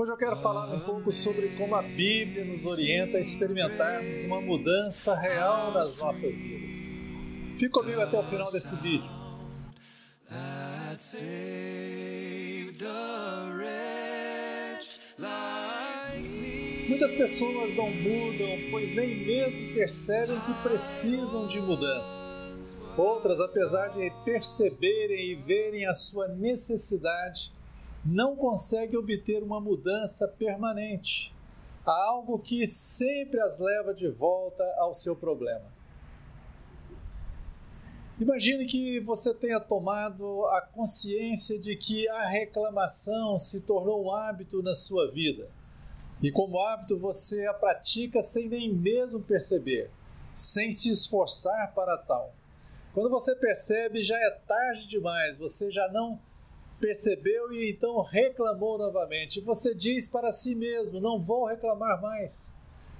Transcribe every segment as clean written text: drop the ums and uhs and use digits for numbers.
Hoje eu quero falar um pouco sobre como a Bíblia nos orienta a experimentarmos uma mudança real nas nossas vidas. Fique comigo até o final desse vídeo. Muitas pessoas não mudam, pois nem mesmo percebem que precisam de mudança. Outras, apesar de perceberem e verem a sua necessidade, não conseguem obter uma mudança permanente. Há algo que sempre as leva de volta ao seu problema. Imagine que você tenha tomado a consciência de que a reclamação se tornou um hábito na sua vida. E como hábito você a pratica sem nem mesmo perceber, sem se esforçar para tal. Quando você percebe, já é tarde demais, você já não percebeu e então reclamou novamente. Você diz para si mesmo, não vou reclamar mais.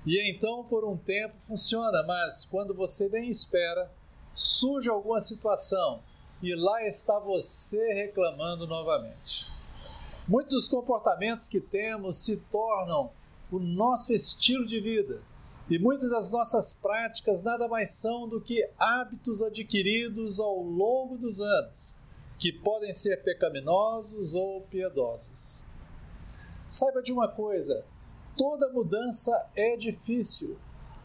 E então por um tempo funciona, mas quando você nem espera, surge alguma situação e lá está você reclamando novamente. Muitos dos comportamentos que temos se tornam o nosso estilo de vida. E muitas das nossas práticas nada mais são do que hábitos adquiridos ao longo dos anos, que podem ser pecaminosos ou piedosos. Saiba de uma coisa, toda mudança é difícil,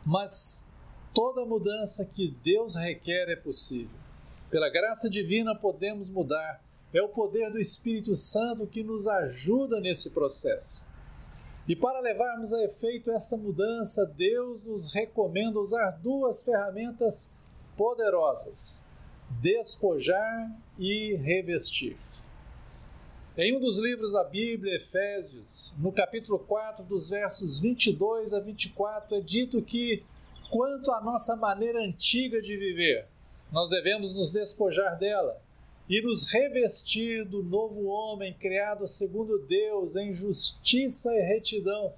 mas toda mudança que Deus requer é possível. Pela graça divina podemos mudar, é o poder do Espírito Santo que nos ajuda nesse processo. E para levarmos a efeito essa mudança, Deus nos recomenda usar duas ferramentas poderosas: despojar e revestir. Em um dos livros da Bíblia, Efésios, no capítulo 4, dos versos 22 a 24, é dito que, quanto à nossa maneira antiga de viver, nós devemos nos despojar dela e nos revestir do novo homem criado segundo Deus em justiça e retidão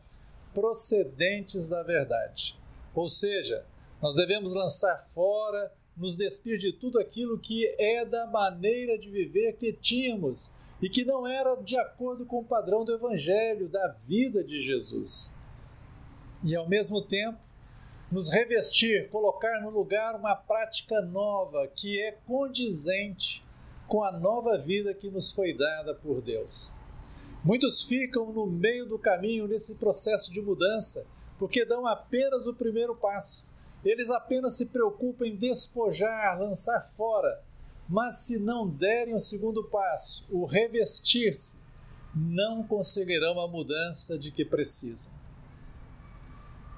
procedentes da verdade. Ou seja, nós devemos lançar fora, nos despir de tudo aquilo que é da maneira de viver que tínhamos e que não era de acordo com o padrão do Evangelho, da vida de Jesus. E ao mesmo tempo, nos revestir, colocar no lugar uma prática nova que é condizente com a nova vida que nos foi dada por Deus. Muitos ficam no meio do caminho nesse processo de mudança, porque dão apenas o primeiro passo. Eles apenas se preocupam em despojar, lançar fora, mas se não derem o segundo passo, o revestir-se, não conseguirão a mudança de que precisam.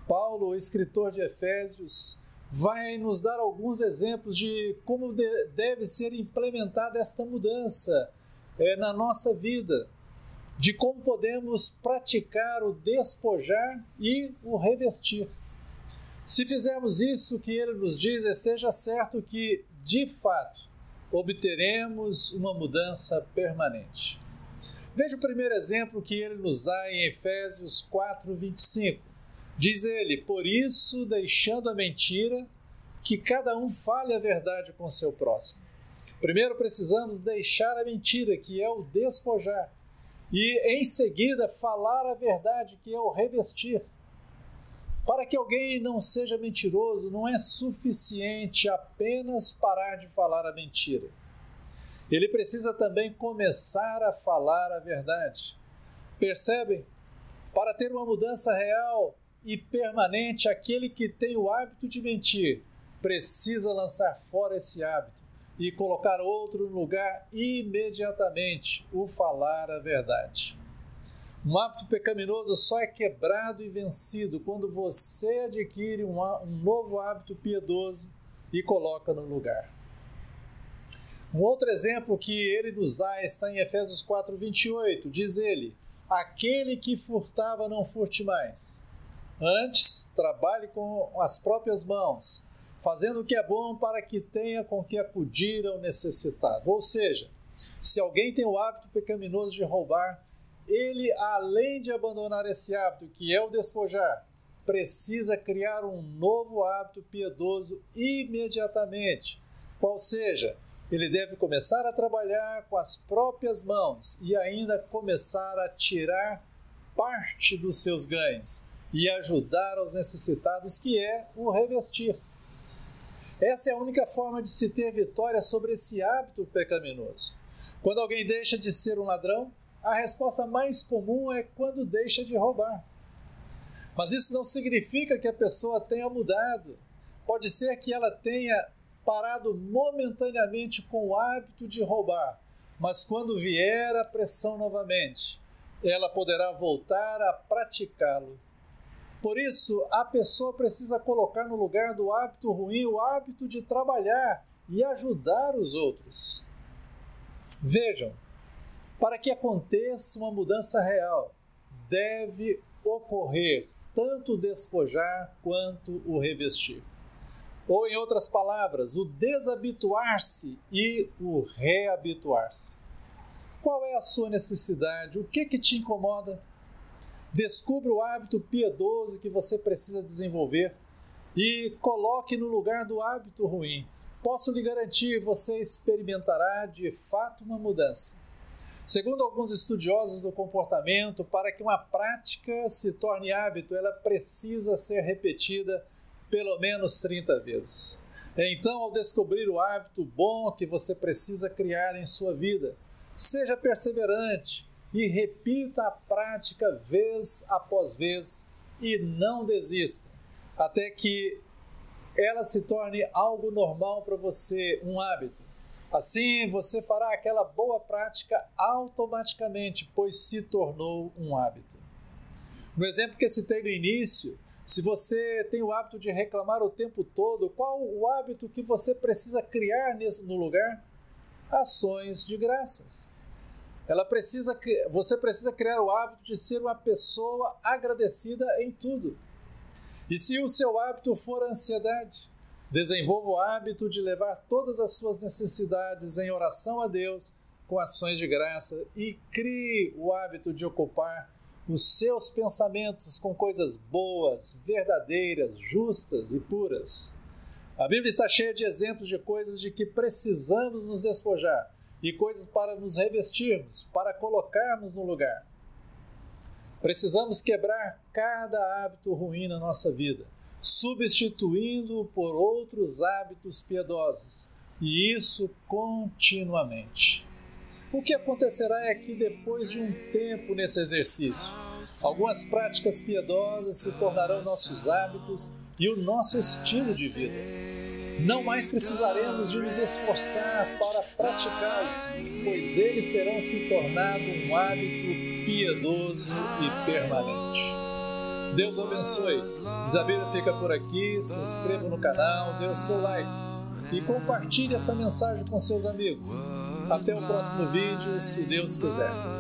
Paulo, o escritor de Efésios, vai nos dar alguns exemplos de como deve ser implementada esta mudança na nossa vida, de como podemos praticar o despojar e o revestir. Se fizermos isso, o que ele nos diz seja certo que, de fato, obteremos uma mudança permanente. Veja o primeiro exemplo que ele nos dá em Efésios 4, 25. Diz ele, por isso, deixando a mentira, que cada um fale a verdade com seu próximo. Primeiro precisamos deixar a mentira, que é o despojar, e em seguida falar a verdade, que é o revestir. Para que alguém não seja mentiroso, não é suficiente apenas parar de falar a mentira. Ele precisa também começar a falar a verdade. Percebem? Para ter uma mudança real e permanente, aquele que tem o hábito de mentir precisa lançar fora esse hábito e colocar outro no lugar imediatamente, o falar a verdade. Um hábito pecaminoso só é quebrado e vencido quando você adquire um novo hábito piedoso e coloca no lugar. Um outro exemplo que ele nos dá está em Efésios 4, 28. Diz ele, aquele que furtava não furte mais. Antes, trabalhe com as próprias mãos, fazendo o que é bom para que tenha com que acudir ao necessitado. Ou seja, se alguém tem o hábito pecaminoso de roubar, ele, além de abandonar esse hábito, que é o despojar, precisa criar um novo hábito piedoso imediatamente. Qual seja, ele deve começar a trabalhar com as próprias mãos e ainda começar a tirar parte dos seus ganhos e ajudar aos necessitados, que é o revestir. Essa é a única forma de se ter vitória sobre esse hábito pecaminoso. Quando alguém deixa de ser um ladrão, a resposta mais comum é quando deixa de roubar. Mas isso não significa que a pessoa tenha mudado. Pode ser que ela tenha parado momentaneamente com o hábito de roubar, mas quando vier a pressão novamente, ela poderá voltar a praticá-lo. Por isso, a pessoa precisa colocar no lugar do hábito ruim o hábito de trabalhar e ajudar os outros. Vejam, para que aconteça uma mudança real, deve ocorrer tanto o despojar quanto o revestir. Ou, em outras palavras, o desabituar-se e o reabituar-se. Qual é a sua necessidade? O que te incomoda? Descubra o hábito piedoso que você precisa desenvolver e coloque no lugar do hábito ruim. Posso lhe garantir, você experimentará de fato uma mudança. Segundo alguns estudiosos do comportamento, para que uma prática se torne hábito, ela precisa ser repetida pelo menos 30 vezes. Então, ao descobrir o hábito bom que você precisa criar em sua vida, seja perseverante e repita a prática vez após vez e não desista, até que ela se torne algo normal para você, um hábito. Assim, você fará aquela boa prática automaticamente, pois se tornou um hábito. No exemplo que citei no início, se você tem o hábito de reclamar o tempo todo, qual o hábito que você precisa criar no lugar? Ações de graças. Você precisa criar o hábito de ser uma pessoa agradecida em tudo. E se o seu hábito for a ansiedade, desenvolva o hábito de levar todas as suas necessidades em oração a Deus com ações de graça e crie o hábito de ocupar os seus pensamentos com coisas boas, verdadeiras, justas e puras. A Bíblia está cheia de exemplos de coisas de que precisamos nos despojar e coisas para nos revestirmos, para colocarmos no lugar. Precisamos quebrar cada hábito ruim na nossa vida, substituindo-o por outros hábitos piedosos, e isso continuamente. O que acontecerá é que depois de um tempo nesse exercício, algumas práticas piedosas se tornarão nossos hábitos e o nosso estilo de vida. Não mais precisaremos de nos esforçar para praticá-los, pois eles terão se tornado um hábito piedoso e permanente. Deus o abençoe. A Bíblia fica por aqui. Se inscreva no canal, dê o seu like e compartilhe essa mensagem com seus amigos. Até o próximo vídeo, se Deus quiser.